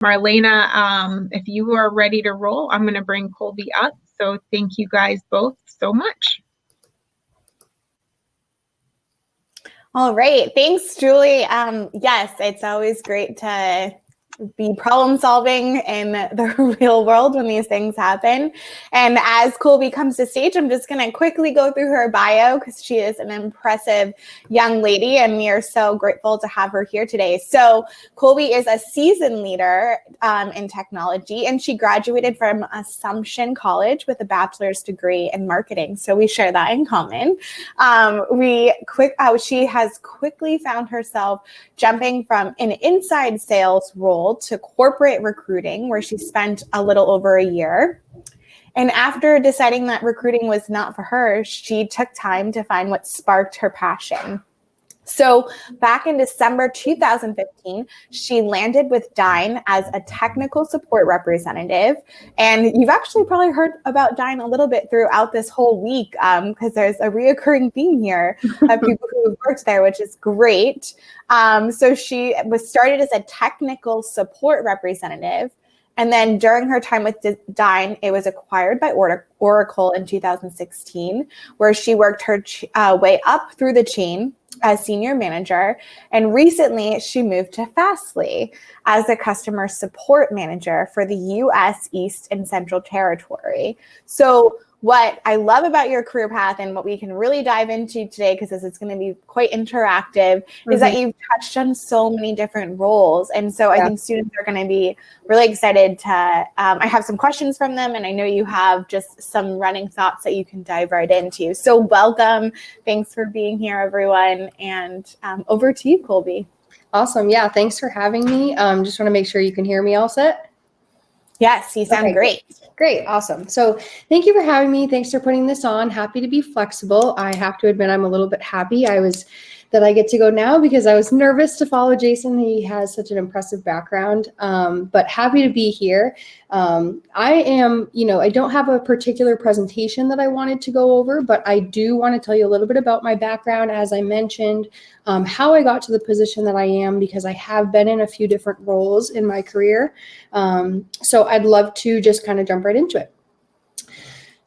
Marlena, if you are ready to roll, I'm going to bring Kolby up. So thank you guys both so much. All right. Thanks, Julie. Yes, it's always great to be problem solving in the real world when these things happen. And as Kolby comes to stage, I'm just going to quickly go through her bio because she is an impressive young lady and we are so grateful to have her here today. So Kolby is a seasoned leader in technology and she graduated from Assumption College with a bachelor's degree in marketing. So we share that in common. She has quickly found herself jumping from an inside sales role to corporate recruiting, where she spent a little over a year. And after deciding that recruiting was not for her, she took time to find what sparked her passion. So back in December 2015, she landed with Dine as a technical support representative. And you've actually probably heard about Dine a little bit throughout this whole week because there's a reoccurring theme here of people who have worked there, which is great. So she was started as a technical support representative. And then during her time with Dine, it was acquired by Oracle in 2016, where she worked her way up through the chain as senior manager. And recently she moved to Fastly as a customer support manager for the US East and Central Territory. So what I love about your career path and what we can really dive into today, because this is going to be quite interactive, is that you've touched on so many different roles. And so I think students are going to be really excited to, I have some questions from them and I know you have just some running thoughts that you can dive right into. So welcome. Thanks for being here, everyone. And over to you, Kolby. Awesome. Yeah. Thanks for having me. Just want to make sure you can hear me all set. Yes, you sound great. Great. Awesome. So thank you for having me. Thanks for putting this on. Happy to be flexible. I have to admit, I'm a little bit happy that I get to go now because I was nervous to follow Jason. He has such an impressive background, but happy to be here. I am, I don't have a particular presentation that I wanted to go over, but I do want to tell you a little bit about my background, as I mentioned, how I got to the position that I am, because I have been in a few different roles in my career. So I'd love to just kind of jump right into it.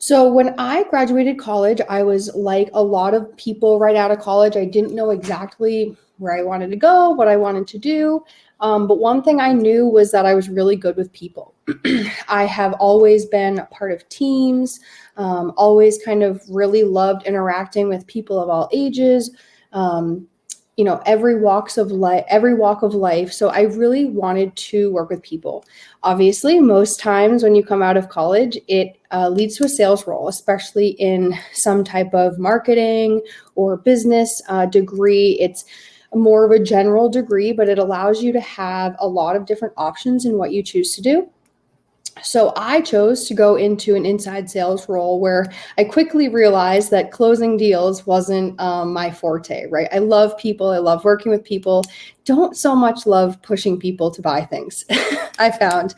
So when I graduated college, I was like a lot of people right out of college. I didn't know exactly where I wanted to go, what I wanted to do. But one thing I knew was that I was really good with people. I have always been a part of teams, always kind of really loved interacting with people of all ages, every walk of life. So I really wanted to work with people. Obviously, most times when you come out of college, it leads to a sales role, especially in some type of marketing or business degree. It's more of a general degree, but it allows you to have a lot of different options in what you choose to do. So I chose to go into an inside sales role where I quickly realized that closing deals wasn't my forte, right? I love people. I love working with people. Don't so much love pushing people to buy things, I found.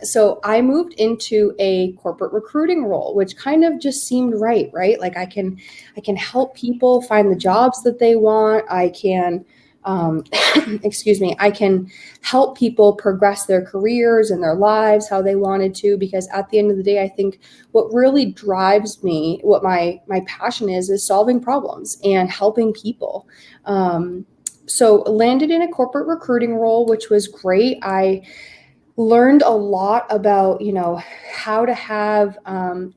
So I moved into a corporate recruiting role, which kind of just seemed right? Like I can help people find the jobs that they want. I can I can help people progress their careers and their lives how they wanted to, because at the end of the day, I think what really drives me, what my passion is solving problems and helping people. So landed in a corporate recruiting role, which was great. I learned a lot about, how to have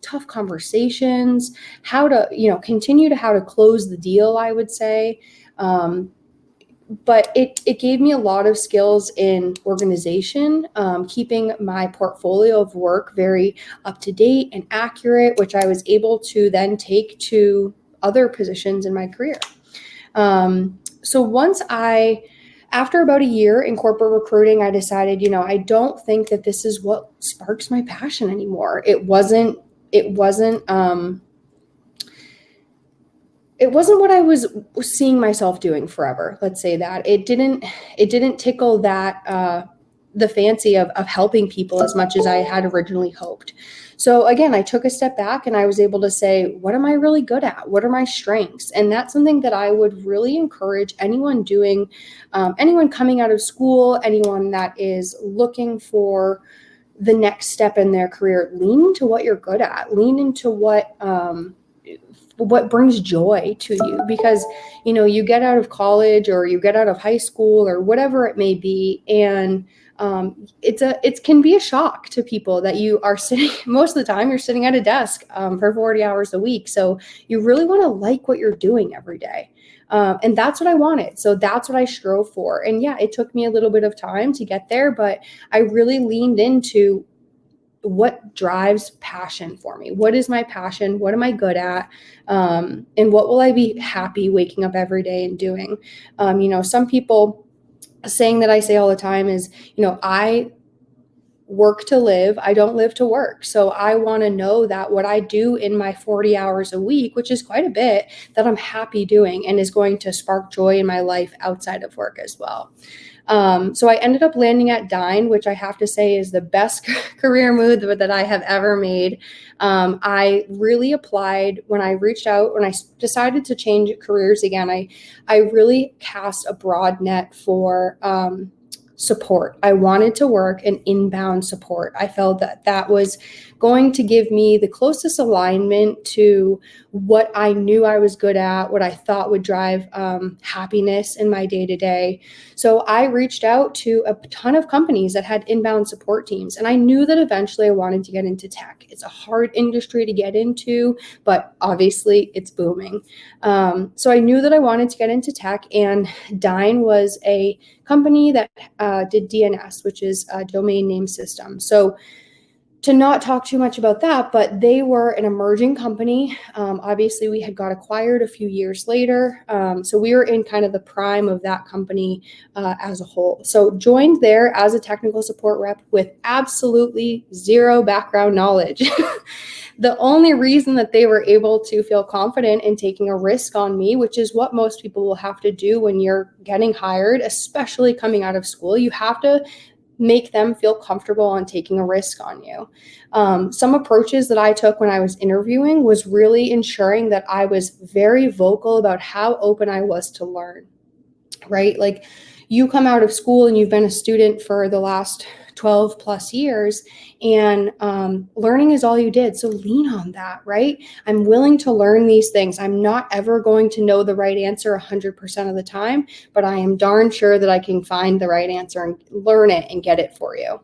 tough conversations, how to, continue to how to close the deal, I would say. But it gave me a lot of skills in organization, keeping my portfolio of work very up to date and accurate, which I was able to then take to other positions in my career. So after about a year in corporate recruiting, I decided, I don't think that this is what sparks my passion anymore. It wasn't what I was seeing myself doing forever. Let's say that it didn't tickle that, the fancy of helping people as much as I had originally hoped. So again, I took a step back and I was able to say, what am I really good at? What are my strengths? And that's something that I would really encourage anyone doing, anyone coming out of school, anyone that is looking for the next step in their career. Lean into what you're good at. Lean into what brings joy to you, because you get out of college or you get out of high school or whatever it may be, and it can be a shock to people that you are sitting, most of the time you're sitting at a desk for 40 hours a week. So you really want to like what you're doing every day. And that's what I wanted. So that's what I strove for. And yeah, it took me a little bit of time to get there, but I really leaned into what drives passion for me. What is my passion? What am I good at? And what will I be happy waking up every day and doing? Some people, a saying that I say all the time is, I work to live. I don't live to work. So I want to know that what I do in my 40 hours a week, which is quite a bit, that I'm happy doing and is going to spark joy in my life outside of work as well. So I ended up landing at Dine, which I have to say is the best career move that I have ever made. I really applied when I reached out, when I decided to change careers again. I really cast a broad net for support. I wanted to work in inbound support. I felt that was going to give me the closest alignment to what I knew I was good at, what I thought would drive happiness in my day-to-day. So I reached out to a ton of companies that had inbound support teams, and I knew that eventually I wanted to get into tech. It's a hard industry to get into, but obviously it's booming. So I knew that I wanted to get into tech, and Dine was a company that did DNS, which is a domain name system. So to not talk too much about that, but they were an emerging company. Obviously, we had got acquired a few years later. So we were in kind of the prime of that company as a whole. So joined there as a technical support rep with absolutely zero background knowledge. The only reason that they were able to feel confident in taking a risk on me, which is what most people will have to do when you're getting hired, especially coming out of school, you have to make them feel comfortable on taking a risk on you. Some approaches that I took when I was interviewing was really ensuring that I was very vocal about how open I was to learn, right? Like, you come out of school and you've been a student for the last 12 plus years, and learning is all you did. So lean on that, right? I'm willing to learn these things. I'm not ever going to know the right answer 100% of the time, but I am darn sure that I can find the right answer and learn it and get it for you.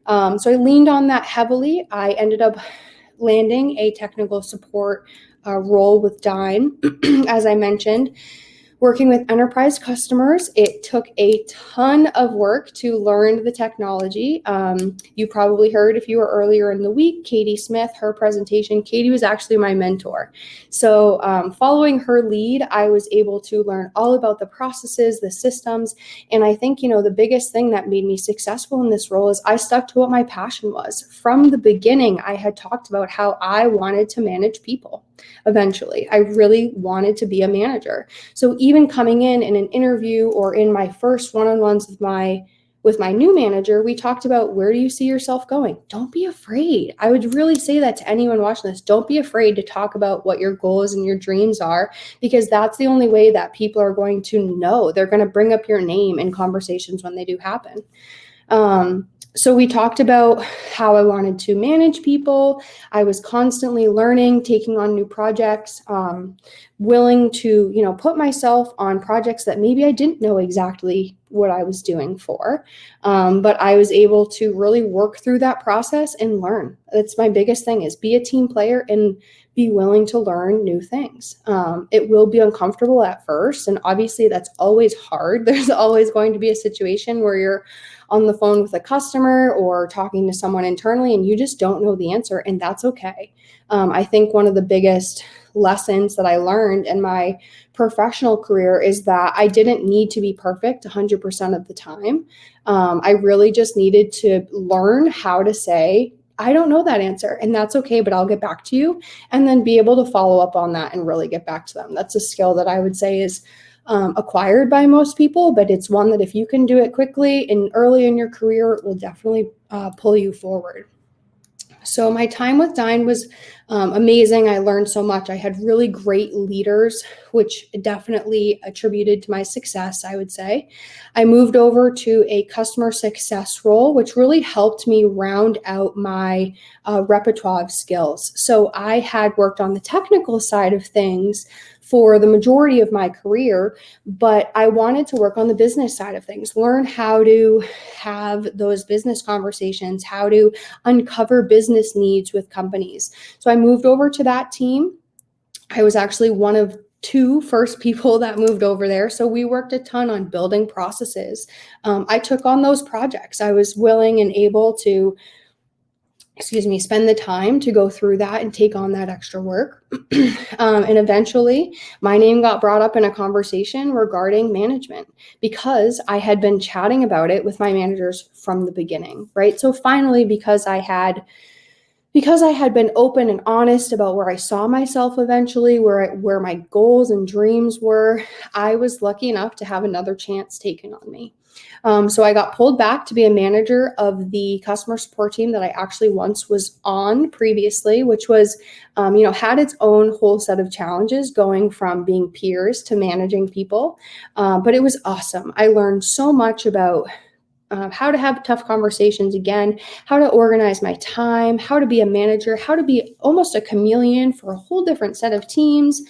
So I leaned on that heavily. I ended up landing a technical support role with Dine, as I mentioned. Working with enterprise customers, it took a ton of work to learn the technology. You probably heard, if you were earlier in the week, Katie Smith, her presentation. Katie was actually my mentor. So following her lead, I was able to learn all about the processes, the systems. And I think, the biggest thing that made me successful in this role is I stuck to what my passion was. From the beginning, I had talked about how I wanted to manage people. Eventually, I really wanted to be a manager. So even coming in an interview or in my first one-on-ones with my new manager, we talked about, where do you see yourself going? Don't be afraid. I would really say that to anyone watching this. Don't be afraid to talk about what your goals and your dreams are, because that's the only way that people are going to know. They're going to bring up your name in conversations when they do happen. So we talked about how I wanted to manage people. I was constantly learning, taking on new projects, willing to, put myself on projects that maybe I didn't know exactly what I was doing for. But I was able to really work through that process and learn. That's my biggest thing, is be a team player and be willing to learn new things. It will be uncomfortable at first. And obviously that's always hard. There's always going to be a situation where you're on the phone with a customer or talking to someone internally and you just don't know the answer, and that's okay. I think one of the biggest lessons that I learned in my professional career is that I didn't need to be perfect 100% of the time. I really just needed to learn how to say, I don't know that answer, and that's okay, but I'll get back to you, and then be able to follow up on that and really get back to them. That's a skill that I would say is acquired by most people, but it's one that if you can do it quickly and early in your career, it will definitely pull you forward. So my time with Dine was amazing. I learned so much. I had really great leaders, which definitely attributed to my success, I would say. I moved over to a customer success role, which really helped me round out my repertoire of skills. So I had worked on the technical side of things for the majority of my career, but I wanted to work on the business side of things, learn how to have those business conversations, how to uncover business needs with companies. So I moved over to that team. I was actually one of two first people that moved over there. So we worked a ton on building processes. I took on those projects. I was willing and able to spend the time to go through that and take on that extra work. And eventually my name got brought up in a conversation regarding management because I had been chatting about it with my managers from the beginning, right? So finally, because I had been open and honest about where I saw myself eventually, where my goals and dreams were, I was lucky enough to have another chance taken on me. So I got pulled back to be a manager of the customer support team that I actually once was on previously, which was, had its own whole set of challenges going from being peers to managing people. But it was awesome. I learned so much about how to have tough conversations again, how to organize my time, how to be a manager, how to be almost a chameleon for a whole different set of teams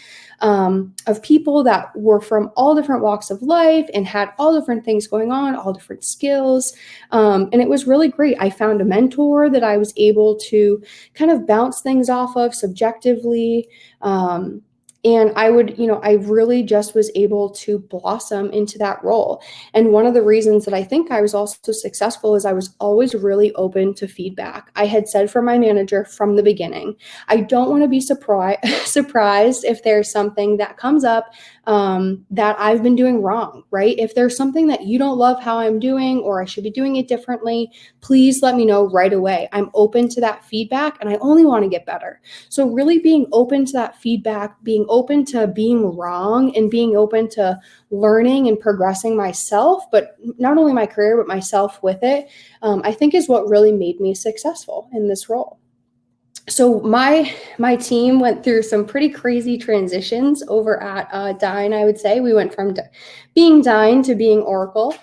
of people that were from all different walks of life and had all different things going on, all different skills. And it was really great. I found a mentor that I was able to kind of bounce things off of subjectively. And I really just was able to blossom into that role. And one of the reasons that I think I was also successful is I was always really open to feedback. I had said from my manager from the beginning, I don't want to be surprised if there's something that comes up that I've been doing wrong, right? If there's something that you don't love how I'm doing or I should be doing it differently, please let me know right away. I'm open to that feedback and I only want to get better. So really being open to that feedback, being open to being wrong and being open to learning and progressing myself, but not only my career, but myself with it, I think is what really made me successful in this role. So my team went through some pretty crazy transitions over at Dine, I would say. We went from being Dine to being Oracle.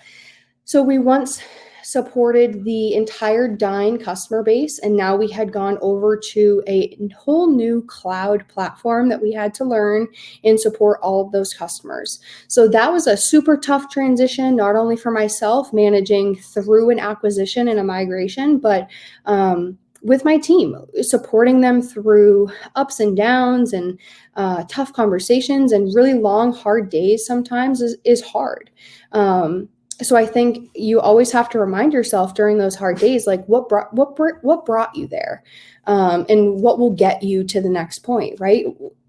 So we once supported the entire Dine customer base, and now we had gone over to a whole new cloud platform that we had to learn and support all of those customers. So that was a super tough transition, not only for myself managing through an acquisition and a migration, but with my team, supporting them through ups and downs and tough conversations and really long, hard days sometimes is hard. So I think you always have to remind yourself during those hard days, like what brought you there, and what will get you to the next point, right?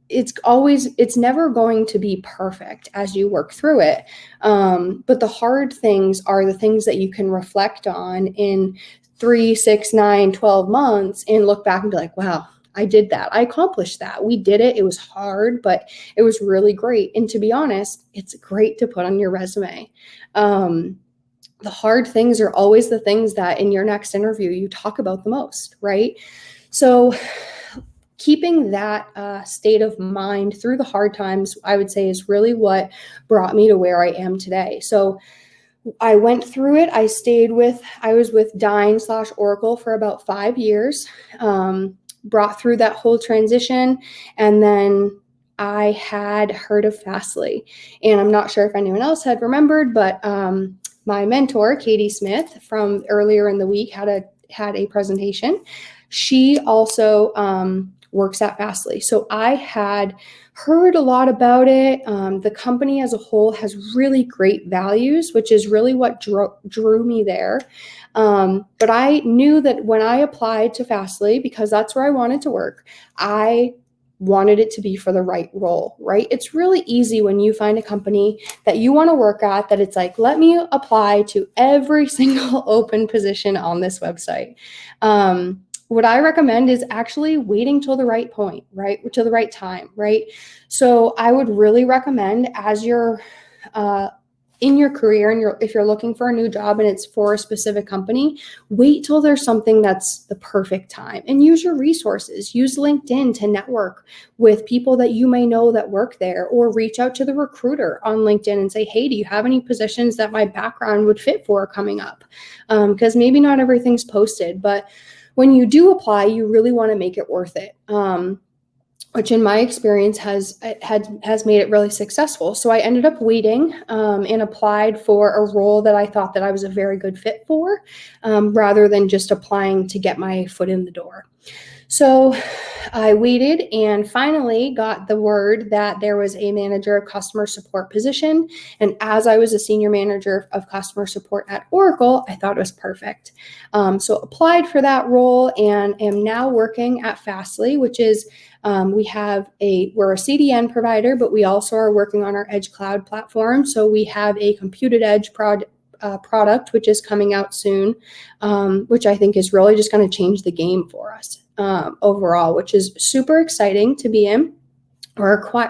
It's never going to be perfect as you work through it. But the hard things are the things that you can reflect on in 3, 6, 9, 12 months and look back and be like, wow, I did that. I accomplished that. We did it. It was hard, but it was really great. And to be honest, it's great to put on your resume. The hard things are always the things that in your next interview you talk about the most, right? So keeping that state of mind through the hard times, I would say, is really what brought me to where I am today. So I went through it. I was with Dine/Oracle for about 5 years, brought through that whole transition. And then I had heard of Fastly. And I'm not sure if anyone else had remembered, but my mentor, Katie Smith, from earlier in the week had a presentation. She also works at Fastly. So I had heard a lot about it. The company as a whole has really great values, which is really what drew me there. But I knew that when I applied to Fastly, because that's where I wanted to work, I wanted it to be for the right role, right? It's really easy when you find a company that you want to work at, that it's like, let me apply to every single open position on this website. What I recommend is actually waiting till the right point, right? Till the right time, right? So I would really recommend, as you're in your career and if you're looking for a new job and it's for a specific company, wait till there's something that's the perfect time and use your resources. Use LinkedIn to network with people that you may know that work there, or reach out to the recruiter on LinkedIn and say, hey, do you have any positions that my background would fit for coming up? Because maybe not everything's posted, but when you do apply, you really want to make it worth it. Which in my experience has made it really successful. So I ended up waiting and applied for a role that I thought that I was a very good fit for, rather than just applying to get my foot in the door. So I waited and finally got the word that there was a manager of customer support position. And as I was a senior manager of customer support at Oracle, I thought it was perfect. So applied for that role and am now working at Fastly, which is we're a CDN provider, but we also are working on our Edge Cloud platform. So we have a computed edge product, which is coming out soon, which I think is really just going to change the game for us overall, which is super exciting to be in.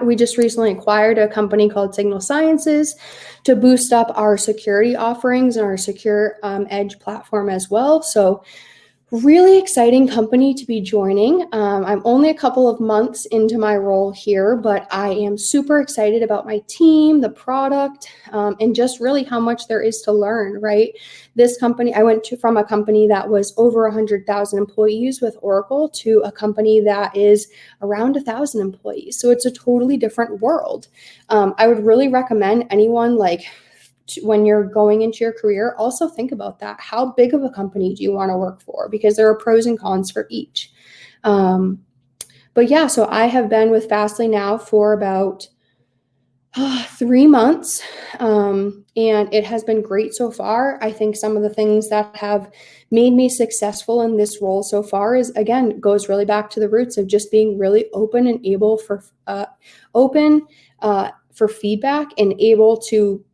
We just recently acquired a company called Signal Sciences to boost up our security offerings and our secure edge platform as well. So really exciting company to be joining. I'm only a couple of months into my role here, but I am super excited about my team, the product, and just really how much there is to learn, right? This company, I went from a company that was over 100,000 employees with Oracle to a company that is around 1,000 employees. So it's a totally different world. I would really recommend anyone when you're going into your career, also think about that. How big of a company do you want to work for? Because there are pros and cons for each. But yeah, so I have been with Fastly now for about 3 months, and it has been great so far. I think some of the things that have made me successful in this role so far goes really back to the roots of just being really open and able for feedback and able to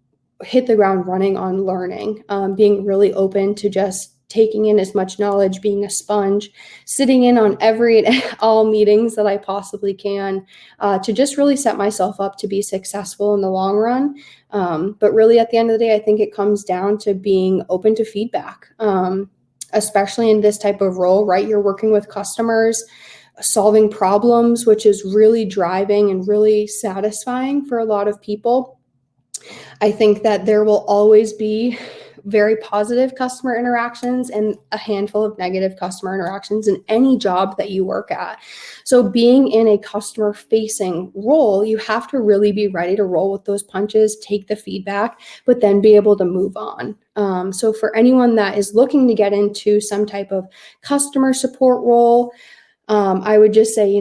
hit the ground running on learning, being really open to just taking in as much knowledge, being a sponge, sitting in on all meetings that I possibly can, to just really set myself up to be successful in the long run. But really at the end of the day, I think it comes down to being open to feedback, especially in this type of role, right? You're working with customers, solving problems, which is really driving and really satisfying for a lot of people. I think that there will always be very positive customer interactions and a handful of negative customer interactions in any job that you work at. So being in a customer facing role, you have to really be ready to roll with those punches, take the feedback, but then be able to move on. So for anyone that is looking to get into some type of customer support role, I would just say,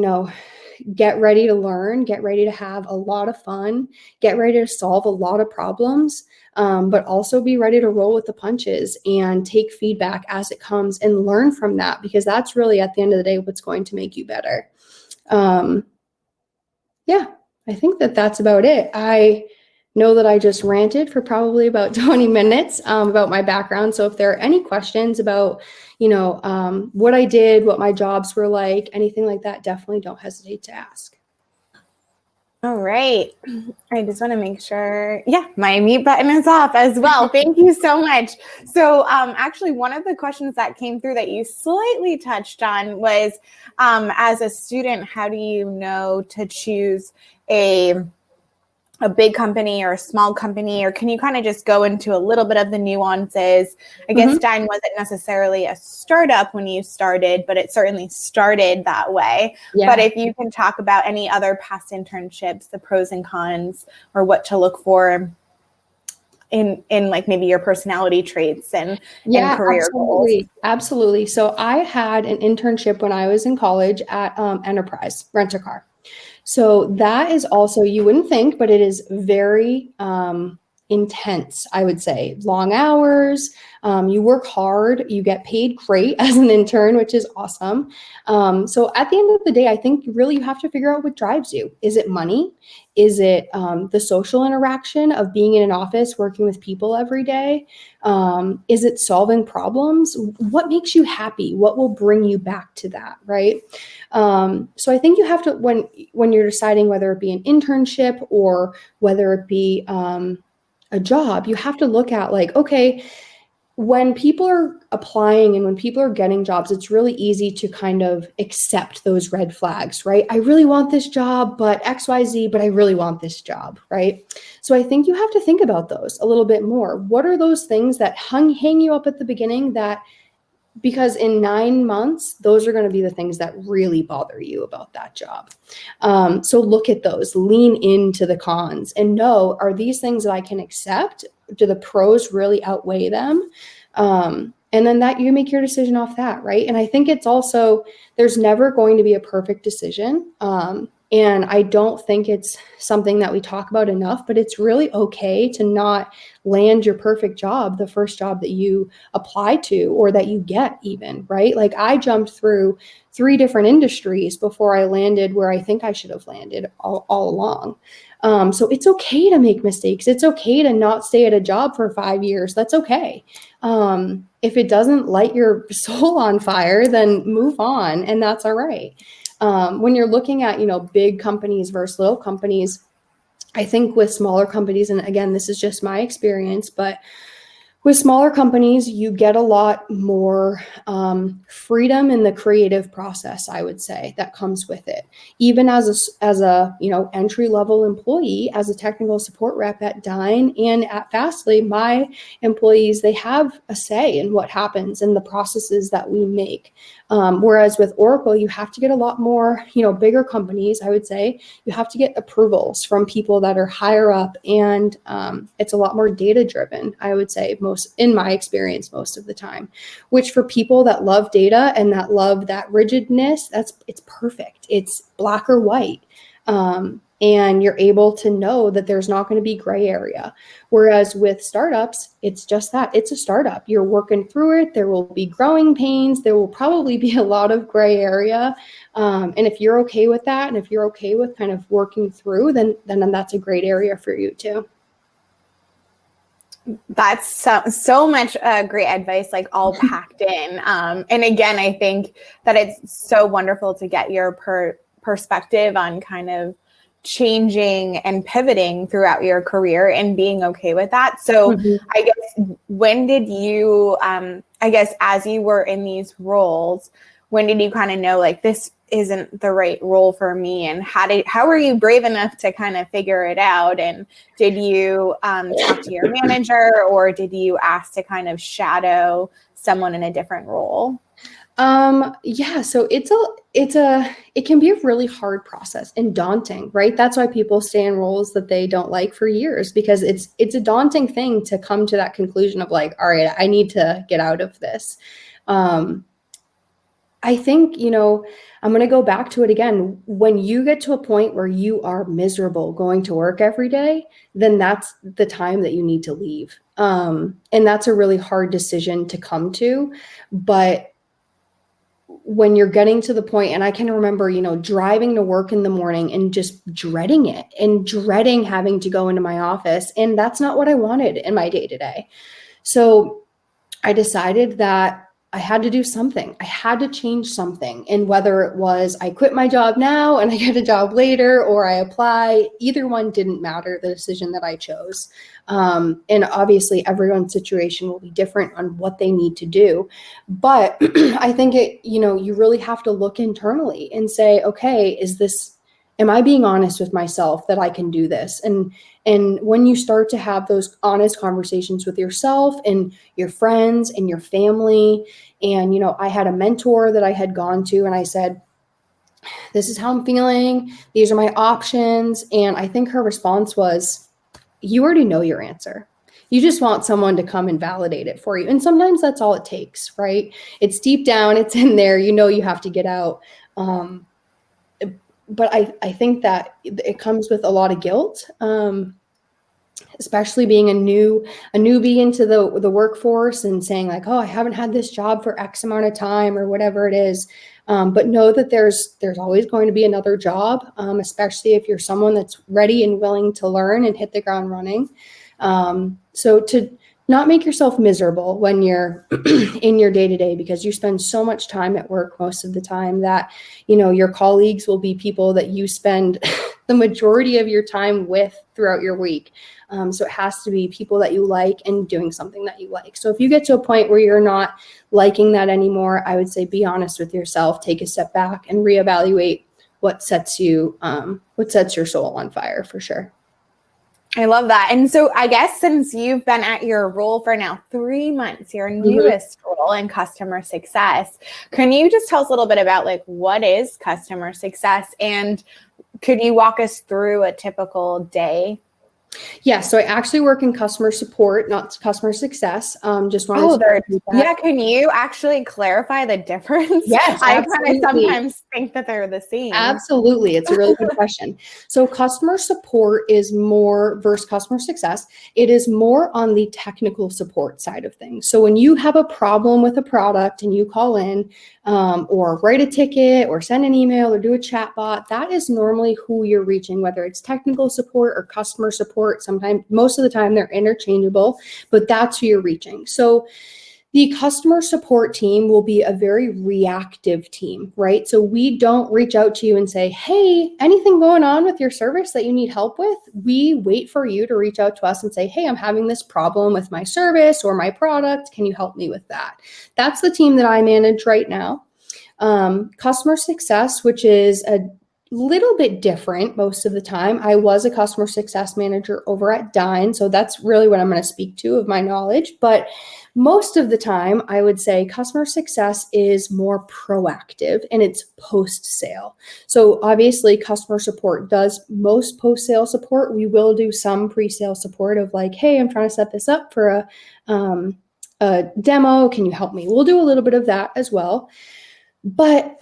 get ready to learn, get ready to have a lot of fun, get ready to solve a lot of problems, but also be ready to roll with the punches and take feedback as it comes and learn from that, because that's really at the end of the day what's going to make you better. Yeah, I think that's about it. I know that I just ranted for probably about 20 minutes about my background. So if there are any questions about, what I did, what my jobs were like, anything like that, definitely don't hesitate to ask. All right. I just want to make sure. Yeah, my mute button is off as well. Thank you so much. So actually, one of the questions that came through that you slightly touched on was, as a student, how do you know to choose a big company or a small company, or can you kind of just go into a little bit of the nuances? I guess Dine wasn't necessarily a startup when you started, but it certainly started that way. Yeah. But if you can talk about any other past internships, the pros and cons, or what to look for in like maybe your personality traits and career goals. Absolutely. So I had an internship when I was in college at Enterprise Rent-A-Car. So that is also, you wouldn't think, but it is very intense, I would say. Long hours, you work hard, you get paid great as an intern, which is awesome. So at the end of the day, I think really you have to figure out what drives you. Is it money? Is it the social interaction of being in an office, working with people every day? Is it solving problems? What makes you happy? What will bring you back to that, right? So I think you have to, when you're deciding whether it be an internship or whether it be a job, you have to look at like, okay, when people are applying and when people are getting jobs, it's really easy to kind of accept those red flags, right? I really want this job, but XYZ, but I really want this job, right? So I think you have to think about those a little bit more. What are those things that hang you up at the beginning that, because in 9 months, those are going to be the things that really bother you about that job. So look at those, lean into the cons and know, are these things that I can accept? Do the pros really outweigh them? And then that you make your decision off that, right? And I think it's also, there's never going to be a perfect decision. And I don't think it's something that we talk about enough, but it's really okay to not land your perfect job, the first job that you apply to or that you get even, right? Like I jumped through 3 different industries before I landed where I think I should have landed all along. So it's okay to make mistakes. It's okay to not stay at a job for 5 years. That's okay. If it doesn't light your soul on fire, then move on, and that's all right. When you're looking at, big companies versus little companies, I think with smaller companies, and again, this is just my experience, but with smaller companies, you get a lot more freedom in the creative process, I would say, that comes with it. Even as a entry-level employee, as a technical support rep at Dine and at Fastly, my employees, they have a say in what happens in the processes that we make. Whereas with Oracle, you have to get a lot more, bigger companies, I would say, you have to get approvals from people that are higher up, and it's a lot more data-driven, I would say, in my experience, most of the time, which for people that love data and that love that rigidness, it's perfect. It's black or white. And you're able to know that there's not going to be gray area. Whereas with startups, it's just that. It's a startup. You're working through it. There will be growing pains. There will probably be a lot of gray area. And if you're okay with that, and if you're okay with kind of working through, then that's a great area for you too. That's so much great advice, like all packed in. And again, I think that it's so wonderful to get your perspective on kind of changing and pivoting throughout your career and being okay with that. So I guess, when did you, as you were in these roles, when did you kind of know like this isn't the right role for me, and how were you brave enough to kind of figure it out? And did you talk to your manager, or did you ask to kind of shadow someone in a different role? So it can be a really hard process and daunting, right? That's why people stay in roles that they don't like for years, because it's a daunting thing to come to that conclusion of like, all right, I need to get out of this. I think, I'm going to go back to it again. When you get to a point where you are miserable going to work every day, then that's the time that you need to leave. And that's a really hard decision to come to. But when you're getting to the point, and I can remember, driving to work in the morning and just dreading it and dreading having to go into my office. And that's not what I wanted in my day-to-day. So I decided that I had to do something. I had to change something. And whether it was I quit my job now and I get a job later, or I apply, either one didn't matter, the decision that I chose. And obviously everyone's situation will be different on what they need to do. But I think you really have to look internally and say, okay, am I being honest with myself that I can do this? And when you start to have those honest conversations with yourself and your friends and your family, and, I had a mentor that I had gone to, and I said, this is how I'm feeling. These are my options. And I think her response was, you already know your answer. You just want someone to come and validate it for you. And sometimes that's all it takes, right? It's deep down, it's in there, you have to get out. But I think that it comes with a lot of guilt, especially being a newbie into the workforce and saying like, oh, I haven't had this job for X amount of time or whatever it is. But know that there's always going to be another job, especially if you're someone that's ready and willing to learn and hit the ground running. So to not make yourself miserable when you're in your day-to-day, because you spend so much time at work most of the time that, your colleagues will be people that you spend the majority of your time with throughout your week. So it has to be people that you like and doing something that you like. So if you get to a point where you're not liking that anymore, I would say be honest with yourself, take a step back and reevaluate what sets your soul on fire, for sure. I love that. And so I guess since you've been at your role for now 3 months, your newest role in customer success, can you just tell us a little bit about like what is customer success, and could you walk us through a typical day? Yeah, so I actually work in customer support, not customer success. Just wanted to repeat that. Yeah. Can you actually clarify the difference? Yes, I absolutely. kind of sometimes think that they're the same. Absolutely. It's a really good question. So customer support is more versus customer success. It is more on the technical support side of things. So when you have a problem with a product and you call in, or write a ticket or send an email or do a chat bot, that is normally who you're reaching, whether it's technical support or customer support. Sometimes, most of the time, they're interchangeable, but that's who you're reaching. So the customer support team will be a very reactive team, right? So we don't reach out to you and say, hey, anything going on with your service that you need help with? We wait for you to reach out to us and say, hey, I'm having this problem with my service or my product. Can you help me with that? That's the team that I manage right now. Customer success, which is a little bit different most of the time. I was a customer success manager over at Dine, so that's really what I'm going to speak to of my knowledge. But most of the time, I would say customer success is more proactive and it's post-sale. So obviously, customer support does most post-sale support. We will do some pre-sale support of like, hey, I'm trying to set this up for a demo. Can you help me? We'll do a little bit of that as well. But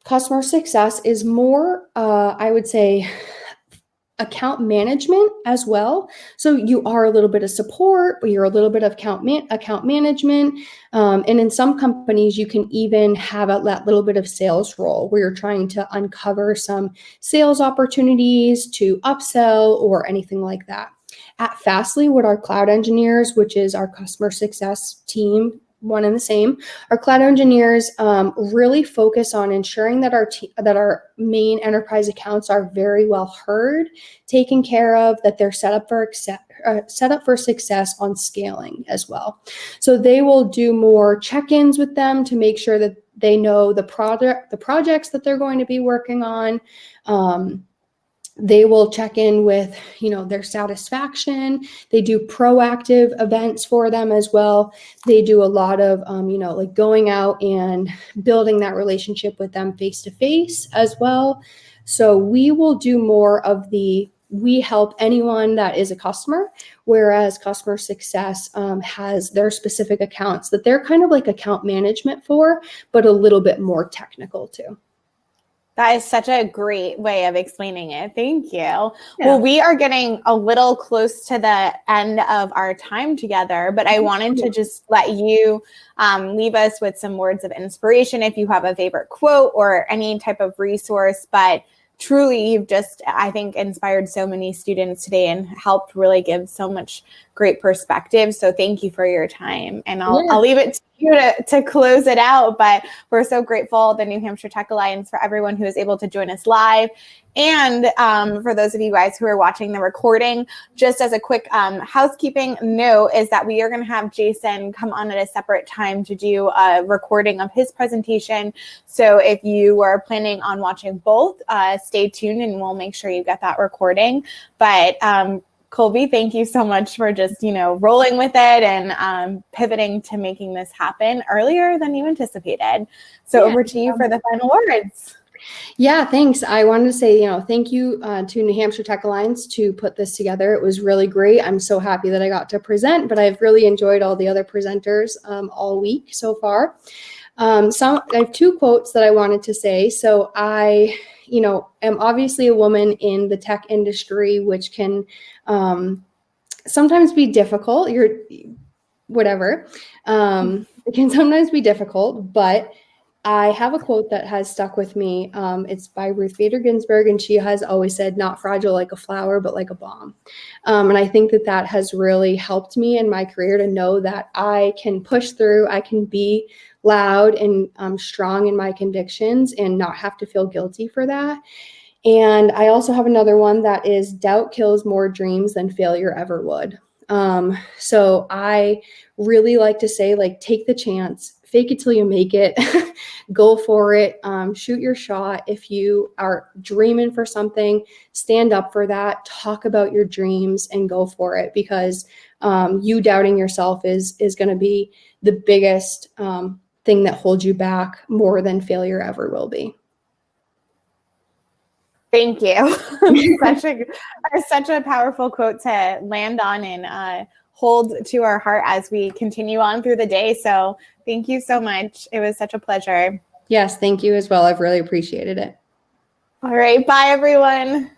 customer success is more, I would say, account management as well. So you are a little bit of support, but you're a little bit of account management. And in some companies, you can even have that little bit of sales role where you're trying to uncover some sales opportunities to upsell or anything like that. At Fastly, what our cloud engineers, which is our customer success team, one and the same, our cloud engineers really focus on ensuring that our main enterprise accounts are very well heard, taken care of, that they're set up for success on scaling as well. So they will do more check-ins with them to make sure that they know the projects that they're going to be working on. They will check in with, their satisfaction. They do proactive events for them as well. They do a lot of, like going out and building that relationship with them face to face as well. So we will do more of we help anyone that is a customer, whereas customer success has their specific accounts that they're kind of like account management for, but a little bit more technical too. That is such a great way of explaining it. Thank you. Yeah. Well, we are getting a little close to the end of our time together, but I wanted to just let you leave us with some words of inspiration if you have a favorite quote or any type of resource. But truly, you've just, I think, inspired so many students today and helped really give so much great perspective. So thank you for your time. And I'll leave it to you to close it out. But we're so grateful, the New Hampshire Tech Alliance, for everyone who is able to join us live. And for those of you guys who are watching the recording, just as a quick housekeeping note is that we are going to have Jason come on at a separate time to do a recording of his presentation. So if you are planning on watching both, stay tuned and we'll make sure you get that recording. But Kolby, thank you so much for just, rolling with it and pivoting to making this happen earlier than you anticipated. So over to you for the final words. Yeah, thanks. I wanted to say, thank you to New Hampshire Tech Alliance to put this together. It was really great. I'm so happy that I got to present, but I've really enjoyed all the other presenters all week so far. I have two quotes that I wanted to say. So I, am obviously a woman in the tech industry, which can sometimes be difficult. It can sometimes be difficult, but I have a quote that has stuck with me. It's by Ruth Bader Ginsburg, and she has always said, "Not fragile like a flower, but like a bomb." And I think that has really helped me in my career to know that I can push through, I can be loud and strong in my convictions and not have to feel guilty for that. And I also have another one that is doubt kills more dreams than failure ever would. So I really like to say, like, take the chance, fake it till you make it, go for it, shoot your shot. If you are dreaming for something, stand up for that, talk about your dreams and go for it, because you doubting yourself is going to be the biggest thing that holds you back more than failure ever will be. Thank you. Such a powerful quote to land on and hold to our heart as we continue on through the day. So thank you so much. It was such a pleasure. Yes, thank you as well. I've really appreciated it. All right. Bye, everyone.